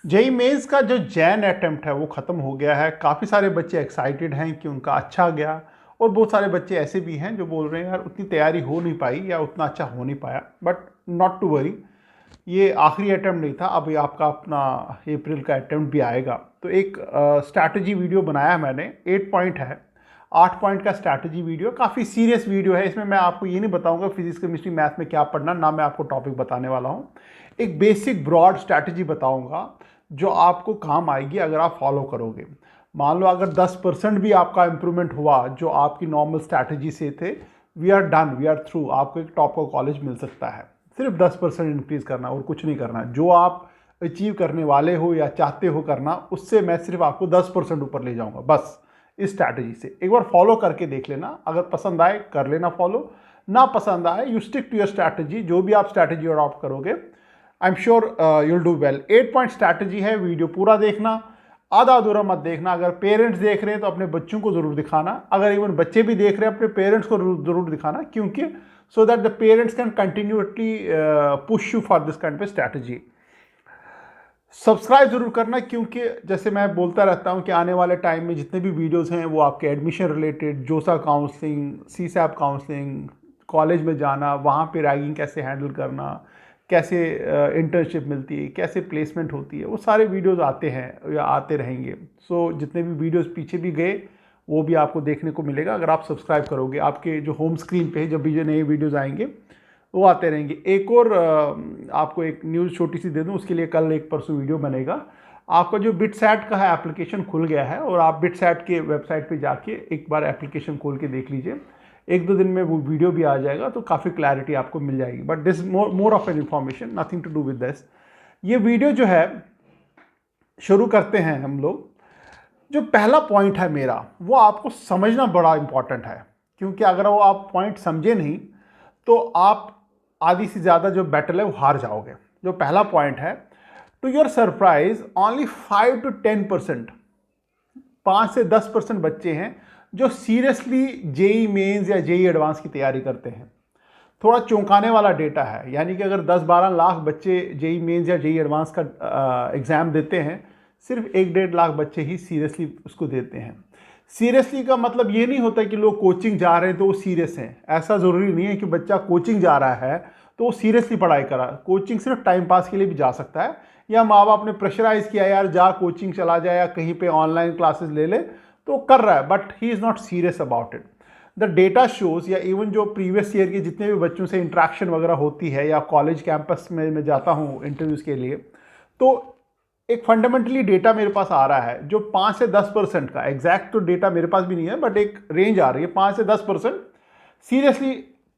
JEE mains का जो Jain attempt है वो ख़त्म हो गया है। काफ़ी सारे बच्चे एक्साइटेड हैं कि उनका अच्छा गया, और बहुत सारे बच्चे ऐसे भी हैं जो बोल रहे हैं यार उतनी तैयारी हो नहीं पाई या उतना अच्छा हो नहीं पाया। बट नॉट टू वरी, ये आखिरी अटेम्प्ट नहीं था। अभी आपका अपना अप्रैल का अटेम्प्ट भी आएगा। तो एक स्ट्रैटेजी वीडियो बनाया है मैंने, 8 पॉइंट है, 8 पॉइंट का स्ट्रैटेजी वीडियो। काफ़ी सीरियस वीडियो है। इसमें मैं आपको ये नहीं बताऊंगा फिजिक्स केमिस्ट्री मैथ में क्या पढ़ना, ना मैं आपको टॉपिक बताने वाला हूँ। एक बेसिक ब्रॉड स्ट्रैटेजी बताऊंगा जो आपको काम आएगी अगर आप फॉलो करोगे। मान लो अगर 10% भी आपका इंप्रूवमेंट हुआ जो आपकी नॉर्मल स्ट्रैटेजी से थे, we are done, we are through, आपको एक टॉप का कॉलेज मिल सकता है। सिर्फ 10% इंक्रीज करना और कुछ नहीं करना। जो आप अचीव करने वाले हो या चाहते हो करना, उससे मैं सिर्फ आपको 10% ऊपर ले जाऊंगा बस। इस स्ट्रैटेजी से एक बार फॉलो करके देख लेना। अगर पसंद आए कर लेना फॉलो, ना पसंद आए you stick to your strategy. जो भी आप स्ट्रैटेजी अडॉप्ट करोगे I am sure you'll do well. 8 point strategy है, वीडियो पूरा देखना, आधा अधूरा मत देखना। अगर पेरेंट्स देख रहे हैं तो अपने बच्चों को जरूर दिखाना। अगर इवन बच्चे भी देख रहे हैं अपने पेरेंट्स को जरूर दिखाना, क्योंकि so that the parents can continuously push you for this kind of strategy. Subscribe जरूर करना, क्योंकि जैसे मैं बोलता रहता हूं कि आने वाले टाइम में जितने भी वीडियोस हैं वो आपके एडमिशन रिलेटेड, जोसा काउंसलिंग, सीसैप काउंसलिंग, कॉलेज में जाना, वहाँ पे रैगिंग कैसे हैंडल करना, कैसे इंटर्नशिप मिलती है, कैसे प्लेसमेंट होती है, वो सारे वीडियोस आते हैं या आते रहेंगे। सो जितने भी वीडियोस पीछे भी गए वो भी आपको देखने को मिलेगा अगर आप सब्सक्राइब करोगे। आपके जो होम स्क्रीन पे जब भी जो नए वीडियोस आएंगे वो आते रहेंगे। एक और आपको एक न्यूज़ छोटी सी दे दूं, उसके लिए कल एक परसों वीडियो बनेगा। आपका जो बिटसैट का है एप्लीकेशन खुल गया है, और आप बिटसैट के वेबसाइट पे जाके एक बार एप्लीकेशन खोल के देख लीजिए। 1-2 दिन में वो वीडियो भी आ जाएगा, तो काफ़ी क्लैरिटी आपको मिल जाएगी। But this more of an information, nothing to do with this. ये वीडियो जो है शुरू करते हैं हम लोग। जो पहला पॉइंट है मेरा, वो आपको समझना बड़ा इंपॉर्टेंट है, क्योंकि अगर वो आप पॉइंट समझे नहीं तो आप आधी से ज़्यादा जो बैटल है वो हार जाओगे। जो पहला पॉइंट है, to your surprise only 5 to 10%, 5 से 10% बच्चे हैं जो सीरियसली जेई मेंस या जेई एडवांस की तैयारी करते हैं। थोड़ा चौंकाने वाला डेटा है, यानी कि अगर 10-12 लाख बच्चे जेई मेंस या जेई एडवांस का एग्ज़ाम देते हैं, सिर्फ 1-1.5 लाख बच्चे ही सीरियसली उसको देते हैं। सीरियसली का मतलब ये नहीं होता कि लोग कोचिंग जा रहे हैं तो वो सीरियस हैं। ऐसा ज़रूरी नहीं है कि बच्चा कोचिंग जा रहा है तो वो सीरियसली पढ़ाई करा। कोचिंग सिर्फ टाइम पास के लिए भी जा सकता है, या माँ बाप ने प्रेशराइज किया यार जा कोचिंग चला जाए या कहीं पे ऑनलाइन क्लासेस ले ले, तो कर रहा है, but he is not serious about it. The data shows, या इवन जो प्रीवियस ईयर के जितने भी बच्चों से इंट्रैक्शन वगैरह होती है, या कॉलेज कैंपस में मैं जाता हूँ इंटरव्यूज़ के लिए, तो एक फंडामेंटली डेटा मेरे पास आ रहा है जो 5 से 10% का, एग्जैक्ट तो डेटा मेरे पास भी नहीं है बट एक रेंज आ रही है, 5 से 10% सीरियसली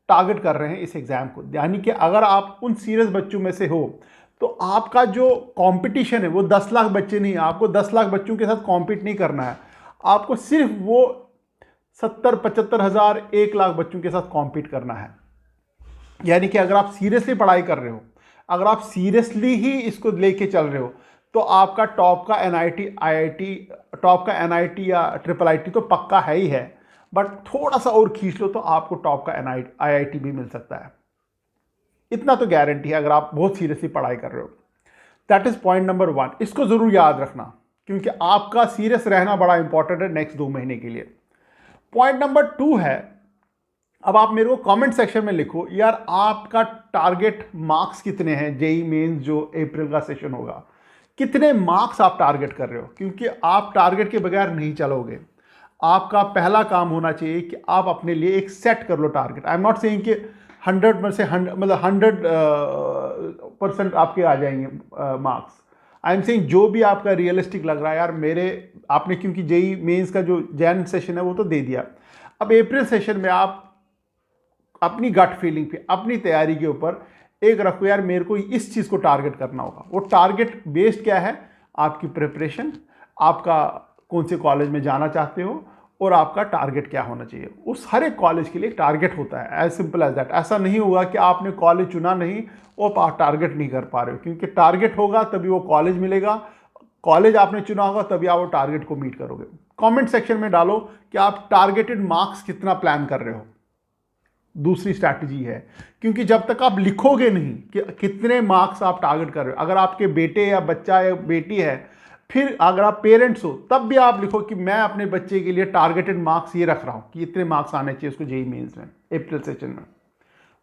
टारगेट कर रहे हैं इस एग्जाम को। यानी कि अगर आप उन सीरियस बच्चों में से हो तो आपका जो कंपटीशन है वो 10 लाख बच्चे नहीं, आपको 10 लाख बच्चों के साथ कॉम्पीट नहीं करना है। आपको सिर्फ वो 70-75 हज़ार 1 लाख बच्चों के साथ कॉम्पीट करना है। यानी कि अगर आप सीरियसली पढ़ाई कर रहे हो, अगर आप सीरियसली ही इसको लेके चल रहे हो, तो आपका टॉप का एनआईटी आईआईटी, टॉप का एनआईटी या ट्रिपल आईटी तो पक्का है ही है, बट थोड़ा सा और खींच लो तो आपको टॉप का एनआईटी आईआईटी भी मिल सकता है। इतना तो गारंटी है अगर आप बहुत सीरियसली पढ़ाई कर रहे हो। That is point number 1। इसको जरूर याद रखना, क्योंकि आपका सीरियस रहना बड़ा इंपॉर्टेंट है नेक्स्ट 2 महीने के लिए। पॉइंट नंबर 2 है, अब आप मेरे को कमेंट सेक्शन में लिखो यार आपका टारगेट मार्क्स कितने हैं जेई मेंस जो अप्रैल का सेशन होगा, कितने मार्क्स आप टारगेट कर रहे हो, क्योंकि आप टारगेट के बगैर नहीं चलोगे। आपका पहला काम होना चाहिए कि आप अपने लिए एक सेट कर लो target. I am not saying कि 100 में से 100 मतलब 100% आपके आ जाएंगे मार्क्स। आई एम सेइंग जो भी आपका रियलिस्टिक लग रहा है यार मेरे, आपने क्योंकि जेई मेंस का जो जैन सेशन है वो तो दे दिया, अब अप्रैल सेशन में आप अपनी गट फीलिंग पे, अपनी तैयारी के ऊपर एक रखो यार मेरे को इस चीज़ को टारगेट करना होगा। वो टारगेट बेस्ड क्या है, आपकी प्रिपरेशन, आपका कौन से कॉलेज में जाना चाहते हो, और आपका टारगेट क्या होना चाहिए। उस हर एक कॉलेज के लिए एक टारगेट होता है, एज सिंपल एज दैट। ऐसा नहीं होगा कि आपने कॉलेज चुना नहीं और आप टारगेट नहीं कर पा रहे हो, क्योंकि टारगेट होगा तभी वो कॉलेज मिलेगा, कॉलेज आपने चुना होगा तभी आप वो टारगेट को मीट करोगे। कमेंट सेक्शन में डालो कि आप टारगेटेड मार्क्स कितना प्लान कर रहे हो। दूसरी स्ट्रैटेजी है, क्योंकि जब तक आप लिखोगे नहीं कि कितने मार्क्स आप टारगेट कर रहे हो, अगर आपके बेटे या बच्चा या बेटी है, फिर अगर आप पेरेंट्स हो तब भी आप लिखो कि मैं अपने बच्चे के लिए टारगेटेड मार्क्स ये रख रहा हूँ कि इतने मार्क्स आने चाहिए उसको जेईई मेंस में अप्रैल सेशन में,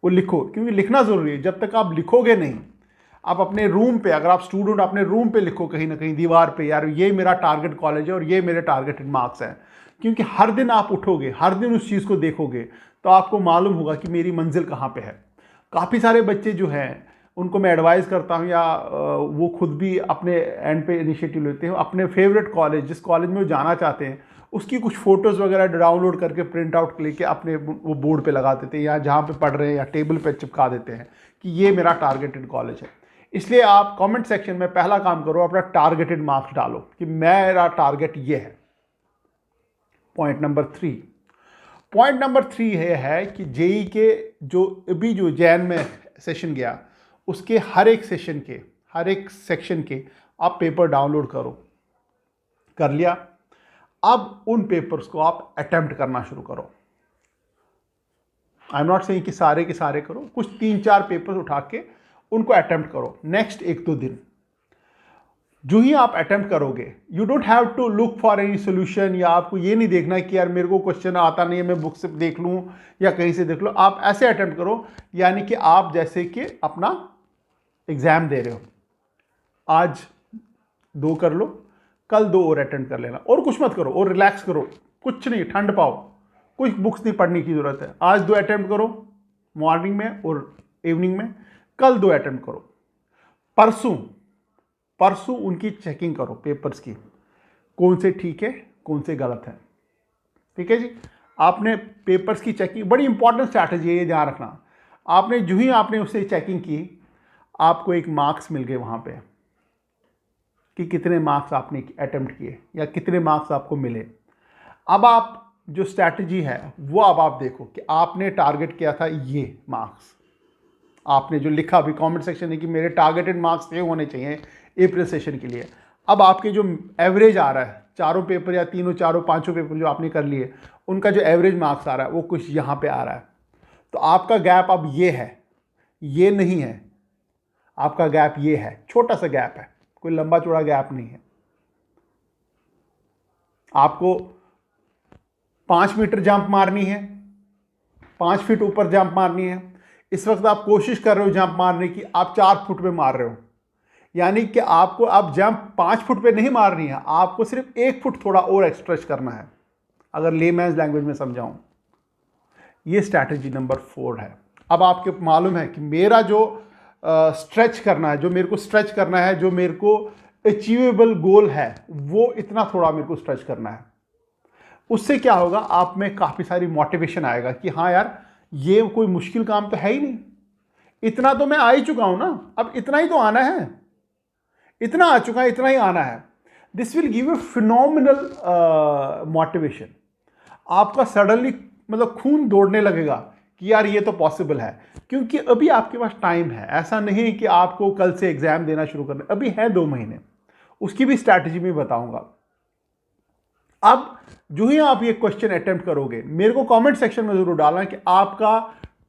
वो लिखो, क्योंकि लिखना ज़रूरी है। जब तक आप लिखोगे नहीं, आप अपने रूम पे, अगर आप स्टूडेंट अपने रूम पे लिखो कहीं ना कहीं दीवार पे, यार ये मेरा टारगेट कॉलेज है और ये मेरे टारगेटेड मार्क्स हैं, क्योंकि हर दिन आप उठोगे, हर दिन उस चीज़ को देखोगे तो आपको मालूम होगा कि मेरी मंजिल कहाँ पे है। काफ़ी सारे बच्चे जो हैं उनको मैं एडवाइस करता हूँ, या वो खुद भी अपने एंड पे इनिशिएटिव लेते हैं, अपने फेवरेट कॉलेज, जिस कॉलेज में वो जाना चाहते हैं, उसकी कुछ फ़ोटोज़ वगैरह डाउनलोड करके प्रिंट आउट लेके अपने वो बोर्ड पे लगा देते हैं, या जहाँ पे पढ़ रहे हैं या टेबल पे चिपका देते हैं कि ये मेरा टारगेटेड कॉलेज है। इसलिए आप कमेंट सेक्शन में पहला काम करो, अपना टारगेटेड मार्क्स डालो कि मेरा टारगेट ये है। पॉइंट नंबर 3 है कि जेईई के जो अभी जो जैन में सेशन गया, उसके हर एक सेशन के, हर एक सेक्शन के आप पेपर डाउनलोड करो। कर लिया, अब उन पेपर्स को आप अटेम्प्ट करना शुरू करो। आई एम नॉट सेइंग कि सारे के सारे करो, कुछ 3-4 पेपर्स उठा के उनको अटेम्प्ट करो नेक्स्ट 1-2 दिन। जो ही आप अटेम्प्ट करोगे, you don't have to look for any solution, या आपको ये नहीं देखना है कि यार मेरे को क्वेश्चन आता नहीं है, मैं बुक से देख लूँ या कहीं से देख लूँ। आप ऐसे अटेम्प्ट करो यानी कि आप जैसे कि अपना एग्ज़ाम दे रहे हो। आज 2 कर लो, कल 2 और अटेम्प्ट कर लेना, और कुछ मत करो, और रिलैक्स करो, कुछ नहीं, ठंड पाओ, कोई बुक्स नहीं पढ़ने की ज़रूरत है। आज 2 अटेम्प्ट करो मॉर्निंग में और इवनिंग में, कल 2 अटेम्प्ट करो, परसों उनकी चेकिंग करो पेपर्स की, कौन से ठीक है कौन से गलत है। ठीक है जी, आपने पेपर्स की चेकिंग, बड़ी इंपॉर्टेंट स्ट्रैटेजी है ये, ध्यान रखना। आपने जो ही आपने उससे चेकिंग की, आपको एक मार्क्स मिल गए वहाँ पे कि कितने मार्क्स आपने अटेम्प्ट किए या कितने मार्क्स आपको मिले। अब आप जो स्ट्रैटेजी है वो अब आप देखो कि आपने टारगेट किया था ये मार्क्स, आपने जो लिखा अभी कमेंट सेक्शन में कि मेरे टारगेटेड मार्क्स ये होने चाहिए अप्रैल सेशन के लिए। अब आपके जो एवरेज आ रहा है, चारों पेपर या तीनों चारों पांचों पेपर जो आपने कर लिए, उनका जो एवरेज मार्क्स आ रहा है वो कुछ यहाँ पे आ रहा है। तो आपका गैप अब ये है, ये नहीं है, आपका गैप ये है, छोटा सा गैप है, कोई लंबा चौड़ा गैप नहीं है। आपको 5 मीटर जंप मारनी है, 5 फीट ऊपर जंप मारनी है। इस वक्त आप कोशिश कर रहे हो जंप मारने की, आप 4 फुट पे मार रहे हो, यानी कि आपको अब जंप 5 फुट पे नहीं मारनी है, आपको सिर्फ 1 फुट थोड़ा और एक्सट्रेच करना है, अगर लेमैन्स लैंग्वेज में समझाऊं। ये स्ट्रैटेजी नंबर 4 है। अब आपको मालूम है कि मेरा जो स्ट्रेच करना है, जो मेरे को स्ट्रेच करना है, जो मेरे को अचीवेबल गोल है, वो इतना थोड़ा मेरे को स्ट्रेच करना है। उससे क्या होगा, आप में काफ़ी सारी मोटिवेशन आएगा कि हाँ यार, ये कोई मुश्किल काम तो है ही नहीं, इतना तो मैं आ ही चुका हूं ना, अब इतना ही तो आना है, इतना आ चुका है, इतना ही आना है। This will give you phenomenal motivation. आपका सडनली मतलब खून दौड़ने लगेगा कि यार ये तो पॉसिबल है, क्योंकि अभी आपके पास टाइम है। ऐसा नहीं कि आपको कल से एग्जाम देना शुरू करना, अभी है 2 महीने, उसकी भी स्ट्रैटेजी में बताऊंगा। अब जो ही आप ये क्वेश्चन अटेम्प्ट करोगे, मेरे को कमेंट सेक्शन में जरूर डालना कि आपका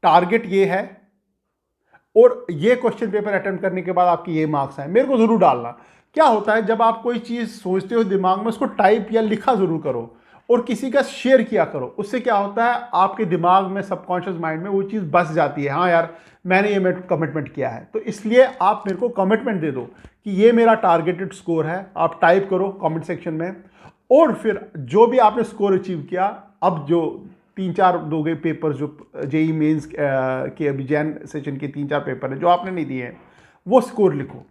टारगेट ये है और ये क्वेश्चन पेपर अटेम्प्ट करने के बाद आपके ये मार्क्स हैं, मेरे को जरूर डालना। क्या होता है, जब आप कोई चीज़ सोचते हो दिमाग में, उसको टाइप या लिखा जरूर करो और किसी का शेयर किया करो। उससे क्या होता है, आपके दिमाग में, सबकॉन्शियस माइंड में वो चीज़ बस जाती है, हाँ यार मैंने ये कमिटमेंट किया है। तो इसलिए आप मेरे को कमिटमेंट दे दो कि ये मेरा टारगेटेड स्कोर है, आप टाइप करो कमेंट सेक्शन में, और फिर जो भी आपने स्कोर अचीव किया, अब जो 3-4 दोगे पेपर, जो जेईई मेंस के अभी जैन सेशन के 3-4 पेपर है जो आपने नहीं दिए हैं, वो स्कोर लिखो।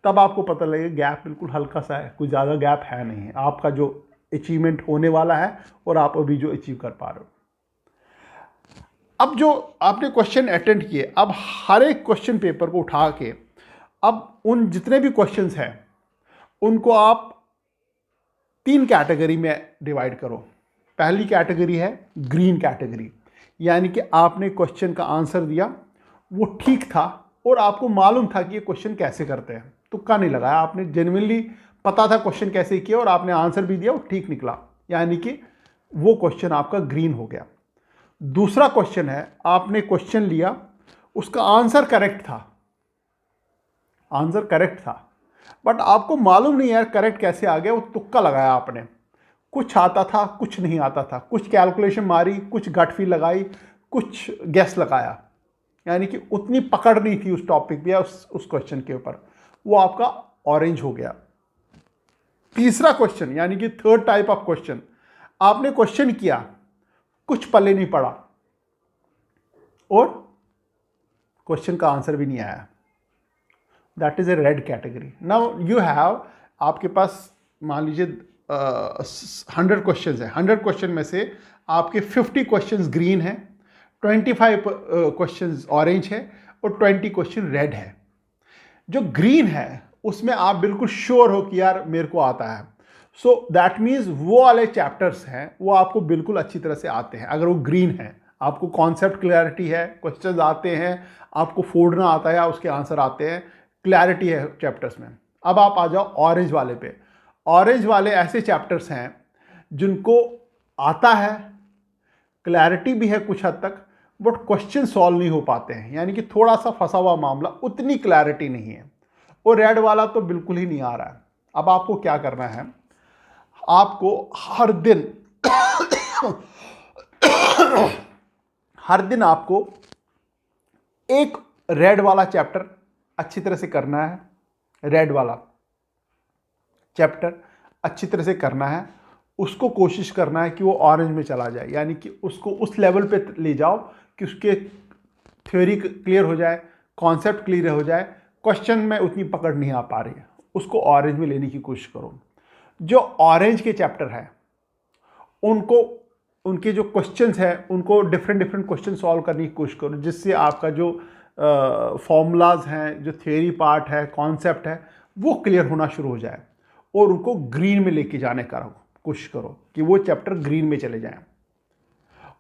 तब आपको पता लगेगा गैप बिल्कुल हल्का सा है, कोई ज़्यादा गैप है नहीं है, आपका जो अचीवमेंट होने वाला है और आप अभी जो अचीव कर पा रहे हो। अब जो आपने क्वेश्चन अटेंड किए, अब हर एक क्वेश्चन पेपर को उठा के, अब उन जितने भी क्वेश्चंस हैं उनको आप 3 कैटेगरी में डिवाइड करो। पहली कैटेगरी है ग्रीन कैटेगरी, यानी कि आपने क्वेश्चन का आंसर दिया, वो ठीक था और आपको मालूम था कि ये क्वेश्चन कैसे करते हैं, तुक्का नहीं लगाया, आपने जेन्युइनली पता था क्वेश्चन कैसे किया और आपने आंसर भी दिया, वो ठीक निकला, यानी कि वो क्वेश्चन आपका ग्रीन हो गया। दूसरा क्वेश्चन है, आपने क्वेश्चन लिया, उसका आंसर करेक्ट था, आंसर करेक्ट था, बट आपको मालूम नहीं यार करेक्ट कैसे आ गया, वो तुक्का लगाया आपने, कुछ आता था कुछ नहीं आता था, कुछ कैलकुलेशन मारी, कुछ गट फील लगाई, कुछ गैस लगाया, यानी कि उतनी पकड़ नहीं थी उस टॉपिक पे या उस क्वेश्चन के ऊपर, वो आपका ऑरेंज हो गया। तीसरा क्वेश्चन यानी कि थर्ड टाइप ऑफ क्वेश्चन, आपने क्वेश्चन किया, कुछ पल्ले नहीं पड़ा और क्वेश्चन का आंसर भी नहीं आया, that is a red category. Now you have, आपके पास मान लीजिए 100 क्वेश्चन है, 100 क्वेश्चन में से आपके 50 क्वेश्चन ग्रीन है, 25 क्वेश्चन ऑरेंज है और 20 क्वेश्चन रेड है। जो ग्रीन है उसमें आप बिल्कुल श्योर हो कि यार मेरे को आता है, सो दैट मीन्स वो वाले चैप्टर्स हैं वो आपको बिल्कुल अच्छी तरह से आते हैं। अगर वो ग्रीन है, आपको कॉन्सेप्ट क्लैरिटी है, क्वेश्चंस आते हैं, आपको फोड़ना आता है, उसके आंसर आते हैं, क्लैरिटी है चैप्टर्स में। अब आप आ जाओ ऑरेंज वाले पे। ऑरेंज वाले ऐसे चैप्टर्स हैं जिनको आता है, क्लैरिटी भी है कुछ हद तक, बट क्वेश्चन सॉल्व नहीं हो पाते हैं, यानी कि थोड़ा सा फंसा हुआ मामला, उतनी क्लैरिटी नहीं है। और रेड वाला तो बिल्कुल ही नहीं आ रहा है। अब आपको क्या करना है, आपको हर दिन हर दिन आपको एक रेड वाला चैप्टर अच्छी तरह से करना है, रेड वाला चैप्टर अच्छी तरह से करना है, उसको कोशिश करना है कि वो ऑरेंज में चला जाए, यानी कि उसको उस लेवल पे ले जाओ कि उसके थ्योरी क्लियर हो जाए, कॉन्सेप्ट क्लियर हो जाए, क्वेश्चन में उतनी पकड़ नहीं आ पा रही है, उसको ऑरेंज में लेने की कोशिश करो। जो ऑरेंज के चैप्टर है उनको, उनके जो क्वेश्चंस हैं उनको डिफरेंट क्वेश्चन सॉल्व करने की कोशिश करो, जिससे आपका जो फॉर्मूलाज हैं, जो थ्योरी पार्ट है, कॉन्सेप्ट है, वो क्लियर होना शुरू हो जाए, और उनको ग्रीन में लेके जाने का कोशिश करो कि वो चैप्टर ग्रीन में चले जाएं।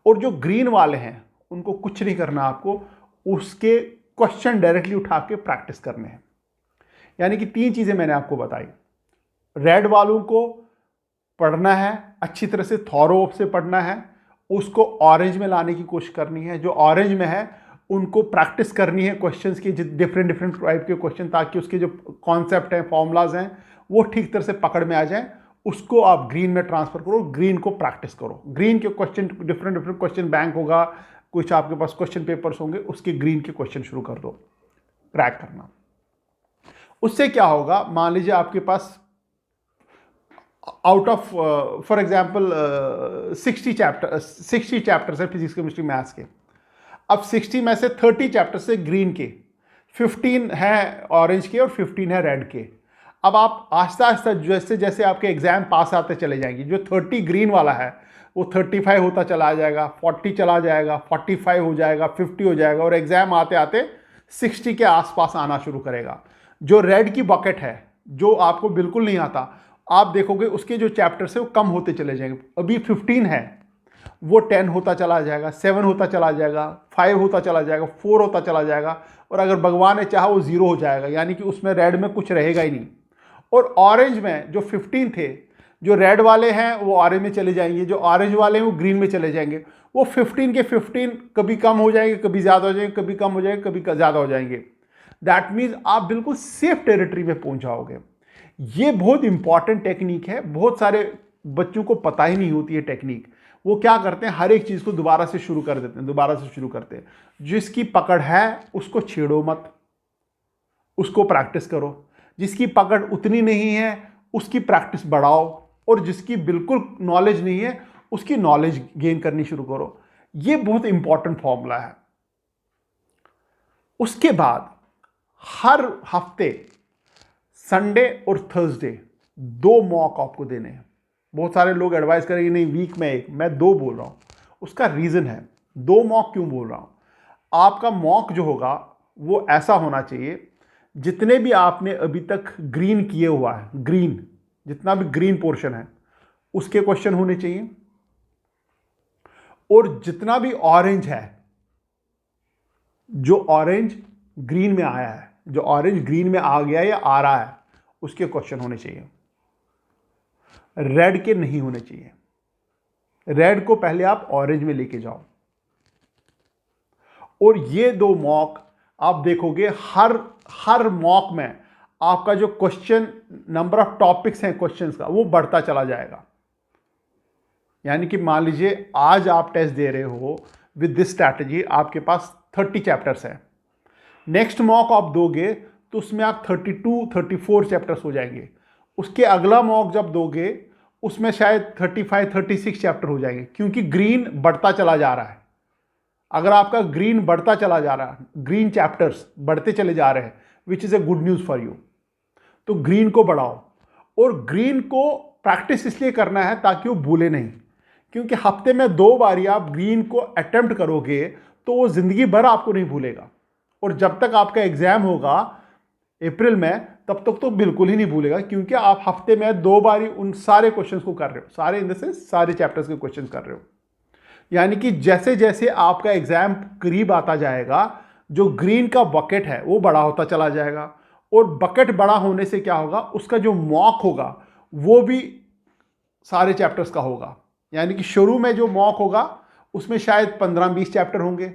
और जो ग्रीन वाले हैं उनको कुछ नहीं करना, आपको उसके क्वेश्चन डायरेक्टली उठा के प्रैक्टिस करने हैं। यानी कि 3 चीज़ें मैंने आपको बताई। रेड वालों को पढ़ना है, अच्छी तरह से थॉरो से पढ़ना है, उसको ऑरेंज में लाने की कोशिश करनी है। जो ऑरेंज में है उनको प्रैक्टिस करनी है क्वेश्चंस की, डिफरेंट टाइप के क्वेश्चन, ताकि उसके जो कॉन्सेप्ट हैं, फॉर्मूलाज हैं, वो ठीक तरह से पकड़ में आ जाएं। उसको आप ग्रीन में ट्रांसफर करो, ग्रीन को प्रैक्टिस करो। ग्रीन के क्वेश्चन, डिफरेंट क्वेश्चन बैंक होगा, कुछ आपके पास क्वेश्चन पेपर्स होंगे, उसके ग्रीन के क्वेश्चन शुरू कर दो क्रैक करना। उससे क्या होगा, मान लीजिए आपके pass out of for example 60 chapters है फिजिक्स, केमिस्ट्री, मैथ्स के। अब 60 में से 30 चैप्टर्स है ग्रीन के, 15 है ऑरेंज के और 15 है रेड के। अब आप आहिस्ता आहिस्ता जैसे जैसे आपके एग्जाम पास आते चले जाएंगे, जो 30 ग्रीन वाला है वो 35 होता चला जाएगा, 40 चला जाएगा, 45 हो जाएगा, 50 हो जाएगा, और एग्जाम आते आते 60 के आसपास आना शुरू करेगा। जो रेड की बकेट है, जो आपको बिल्कुल नहीं आता, आप देखोगे उसके जो चैप्टर्स है वो कम होते चले जाएंगे। अभी 15 है, वो 10 होता चला जाएगा, 7 होता चला जाएगा, 5 होता चला जाएगा, 4 होता चला जाएगा, और अगर भगवान ने चाहा वो 0 हो जाएगा, यानी कि उसमें रेड में कुछ रहेगा ही नहीं। और ऑरेंज में जो 15 थे, जो रेड वाले हैं वो ऑरेंज में चले जाएंगे, जो ऑरेंज वाले हैं वो ग्रीन में चले जाएंगे। वो 15 के 15 कभी कम हो जाएंगे, कभी ज़्यादा हो जाएंगे, कभी कम हो जाएंगे, कभी ज़्यादा हो जाएंगे। दैट मीन्स आप बिल्कुल सेफ टेरिटरी में पहुंच जाओगे। ये बहुत इंपॉर्टेंट टेक्निक है, बहुत सारे बच्चों को पता ही नहीं होती है टेक्निक। वो क्या करते हैं, हर एक चीज़ को दोबारा से शुरू कर देते हैं, दोबारा से शुरू करते हैं। जिसकी पकड़ है उसको छेड़ो मत, उसको प्रैक्टिस करो। जिसकी पकड़ उतनी नहीं है उसकी प्रैक्टिस बढ़ाओ, और जिसकी बिल्कुल नॉलेज नहीं है उसकी नॉलेज गेन करनी शुरू करो। ये बहुत इंपॉर्टेंट फॉर्मूला है। उसके बाद हर हफ्ते संडे और थर्सडे 2 मॉक आपको देने हैं। बहुत सारे लोग एडवाइस करेंगे नहीं वीक में 1, मैं 2 बोल रहा हूं। उसका रीज़न है, 2 मॉक क्यों बोल रहा हूं। आपका मॉक जो होगा वो ऐसा होना चाहिए, जितने भी आपने अभी तक ग्रीन किए हुआ है, ग्रीन जितना भी ग्रीन पोर्शन है उसके क्वेश्चन होने चाहिए, और जितना भी ऑरेंज है, जो ऑरेंज ग्रीन में आया है, जो ऑरेंज ग्रीन में आ गया या आ रहा है, उसके क्वेश्चन होने चाहिए। रेड के नहीं होने चाहिए। रेड को पहले आप ऑरेंज में लेके जाओ, और ये 2 मॉक आप देखोगे, हर मॉक में आपका जो क्वेश्चन नंबर ऑफ टॉपिक्स हैं क्वेश्चंस का, वो बढ़ता चला जाएगा। यानी कि मान लीजिए आज आप टेस्ट दे रहे हो, विद दिस स्ट्रैटेजी आपके पास 30 चैप्टर्स हैं। नेक्स्ट मॉक आप दोगे तो उसमें आप 32-34 चैप्टर्स हो जाएंगे। उसके अगला मॉक जब दोगे उसमें शायद 35-36 चैप्टर हो जाएंगे, क्योंकि ग्रीन बढ़ता चला जा रहा है। अगर आपका ग्रीन बढ़ता चला जा रहा है, ग्रीन चैप्टर्स बढ़ते चले जा रहे हैं, which is a good news for you, तो ग्रीन को बढ़ाओ। और ग्रीन को प्रैक्टिस इसलिए करना है ताकि वो भूले नहीं, क्योंकि हफ्ते में 2 बारी आप ग्रीन को अटेम्प्ट करोगे तो वो ज़िंदगी भर आपको नहीं भूलेगा। और जब तक आपका एग्ज़ाम होगा अप्रैल में, तब तक तो बिल्कुल ही नहीं भूलेगा, क्योंकि आप हफ्ते में 2 बारी उन सारे क्वेश्चंस को कर रहे हो, सारे इन द सेंस सारे चैप्टर्स के क्वेश्चन कर रहे हो। यानी कि जैसे जैसे आपका एग्ज़ाम करीब आता जाएगा, जो ग्रीन का बकेट है वो बड़ा होता चला जाएगा। और बकेट बड़ा होने से क्या होगा, उसका जो मॉक होगा वो भी सारे चैप्टर्स का होगा। यानी कि शुरू में जो मॉक होगा उसमें शायद 15-20 चैप्टर होंगे,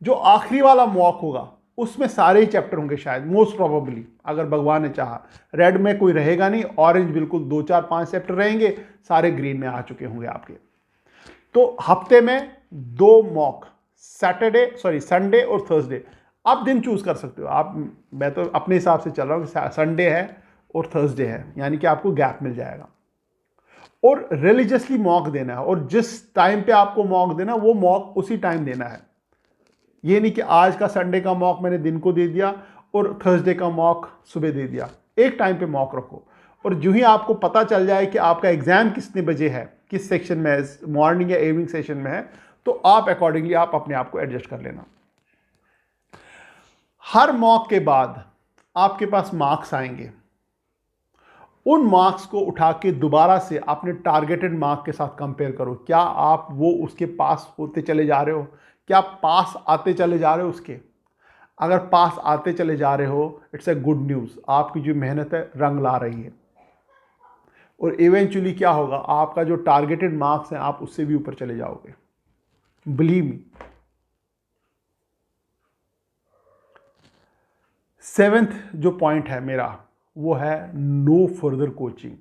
जो आखिरी वाला मॉक होगा उसमें सारे ही चैप्टर होंगे शायद, मोस्ट प्रोबेबली, अगर भगवान ने चाहा। रेड में कोई रहेगा नहीं, ऑरेंज बिल्कुल 2-4-5 चैप्टर रहेंगे, सारे ग्रीन में आ चुके होंगे आपके। तो हफ्ते में 2 मॉक, संडे और थर्सडे। आप दिन चूज कर सकते हो आप, मैं तो अपने हिसाब से चल रहा हूँ कि संडे है और थर्सडे है, यानी कि आपको गैप मिल जाएगा। और रिलीजियसली मॉक देना है, और जिस टाइम पे आपको मॉक देना वो मॉक उसी टाइम देना है। ये नहीं कि आज का संडे का मॉक मैंने दिन को दे दिया और थर्सडे का मॉक सुबह दे दिया। एक टाइम पे मॉक रखो, और जो ही आपको पता चल जाए कि आपका एग्जाम कितने बजे है, किस सेक्शन में है, मॉर्निंग या इवनिंग सेशन में है, तो आप अकॉर्डिंगली आप अपने आप को एडजस्ट कर लेना। हर मॉक के बाद आपके पास मार्क्स आएंगे। उन मार्क्स को उठा के दोबारा से अपने टारगेटेड मार्क के साथ कंपेयर करो। क्या आप वो उसके पास होते चले जा रहे हो? क्या पास आते चले जा रहे हो उसके? अगर पास आते चले जा रहे हो, इट्स ए गुड न्यूज़, आपकी जो मेहनत है रंग ला रही है। और इवेंचुअली क्या होगा, आपका जो टारगेटेड मार्क्स हैं आप उससे भी ऊपर चले जाओगे, बिलीव मी। 7th जो पॉइंट है मेरा, वो है नो फर्दर कोचिंग।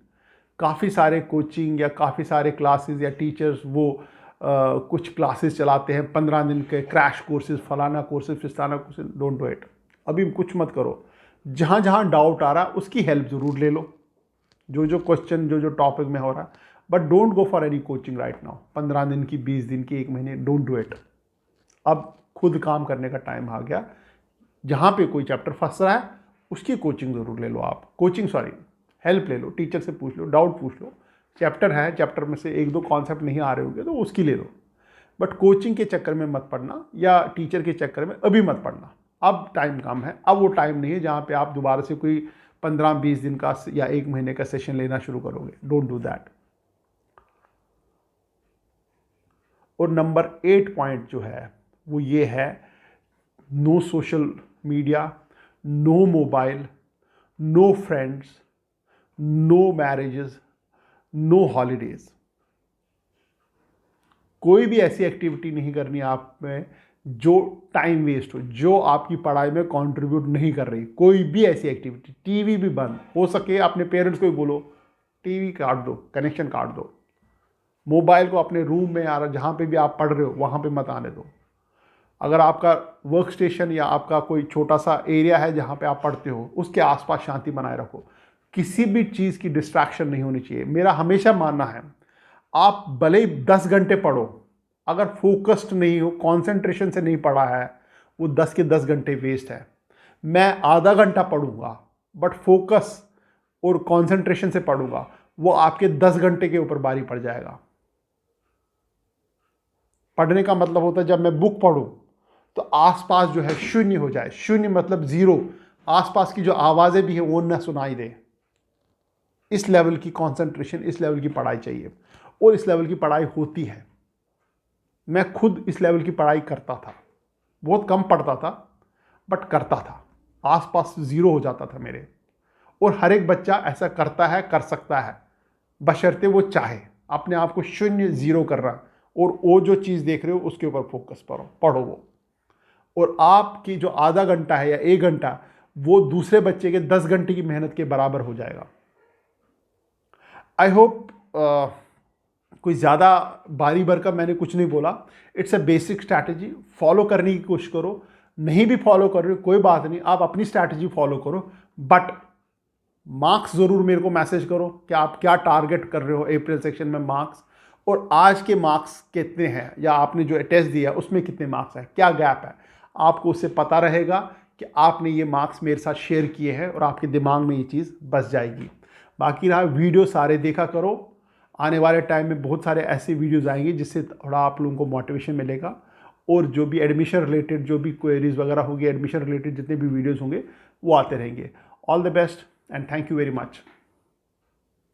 काफ़ी सारे कोचिंग या काफ़ी सारे क्लासेस या टीचर्स वो कुछ क्लासेस चलाते हैं 15 दिन के क्रैश कोर्सेज, फलाना कोर्सेज, फिस्ताना कोर्सेज। डोंट डू इट, अभी कुछ मत करो। जहाँ जहाँ डाउट आ रहा है उसकी हेल्प ज़रूर ले लो, जो क्वेश्चन जो टॉपिक में हो रहा है, but don't go for any coaching right now. 15 दिन की, 20 दिन की, 1 महीने, डोंट डू इट। अब खुद काम करने का टाइम आ गया। जहाँ पे कोई चैप्टर फंस रहा है उसकी कोचिंग ज़रूर ले लो आप, हेल्प ले लो, टीचर से पूछ लो, डाउट पूछ लो। चैप्टर है, चैप्टर में से 1-2 कॉन्सेप्ट नहीं आ रहे होंगे तो उसकी ले लो, बट कोचिंग के चक्कर में मत पढ़ना या टीचर के चक्कर में अभी मत पढ़ना। अब टाइम कम है, अब वो टाइम नहीं है जहाँ पे आप दोबारा से कोई 15-20 दिन का या 1 महीने का सेशन लेना शुरू करोगे। Don't do that. और नंबर 8 पॉइंट जो है वो ये है, no social media, no mobile, no friends, no marriages, no holidays. कोई भी ऐसी एक्टिविटी नहीं करनी आप में जो टाइम वेस्ट हो, जो आपकी पढ़ाई में कंट्रीब्यूट नहीं कर रही। कोई भी ऐसी एक्टिविटी, टीवी भी बंद हो सके, अपने पेरेंट्स को ही बोलो टीवी काट दो, कनेक्शन काट दो। मोबाइल को अपने रूम में या जहाँ पे भी आप पढ़ रहे हो वहाँ पे मत आने दो। अगर आपका वर्क स्टेशन या आपका कोई छोटा सा एरिया है जहाँ पे आप पढ़ते हो, उसके आसपास शांति बनाए रखो। किसी भी चीज़ की डिस्ट्रैक्शन नहीं होनी चाहिए। मेरा हमेशा मानना है, आप भले ही 10 घंटे पढ़ो, अगर फोकस्ड नहीं हो, कंसंट्रेशन से नहीं पढ़ा है, वो 10 के 10 घंटे वेस्ट है। मैं आधा घंटा पढ़ूंगा बट फोकस और कंसंट्रेशन से पढ़ूंगा, वो आपके 10 घंटे के ऊपर भारी पड़ जाएगा। पढ़ने का मतलब होता है जब मैं बुक पढ़ूं तो आसपास जो है शून्य हो जाए। शून्य मतलब जीरो, आसपास की जो आवाज़ें भी हैं वो न सुनाई दे। इस लेवल की कंसंट्रेशन, इस लेवल की पढ़ाई चाहिए, और इस लेवल की पढ़ाई होती है। मैं खुद इस लेवल की पढ़ाई करता था, बहुत कम पढ़ता था बट करता था, आसपास ज़ीरो हो जाता था मेरे। और हर एक बच्चा ऐसा करता है, कर सकता है, बशर्ते वो चाहे। अपने आप को शून्य ज़ीरो कर रहा, और वो जो चीज़ देख रहे हो उसके ऊपर फोकस करो, पढ़ो वो। और आपकी जो आधा घंटा है या 1 घंटा वो दूसरे बच्चे के 10 घंटे की मेहनत के बराबर हो जाएगा। आई होप कोई ज़्यादा बारी भरकम मैंने कुछ नहीं बोला। It's a basic strategy, follow करने की कोशिश करो। नहीं भी फॉलो कर रहे हो कोई बात नहीं, आप अपनी स्ट्रैटेजी फॉलो करो, बट मार्क्स ज़रूर मेरे को मैसेज करो कि आप क्या टारगेट कर रहे हो अप्रैल सेक्शन में मार्क्स, और आज के मार्क्स कितने हैं या आपने जो टेस्ट दिया उसमें कितने मार्क्स हैं, क्या गैप है। आपको उससे पता रहेगा कि आपने ये मार्क्स मेरे साथ शेयर किए हैं और आपके दिमाग में ये चीज़ बस जाएगी। बाकी रहा, वीडियो सारे देखा करो। आने वाले टाइम में बहुत सारे ऐसे वीडियोज़ आएंगे जिससे थोड़ा आप लोगों को मोटिवेशन मिलेगा, और जो भी एडमिशन रिलेटेड जो भी क्वेरीज वगैरह होगी, एडमिशन रिलेटेड जितने भी वीडियोज़ होंगे वो आते रहेंगे। All the best and thank you very much.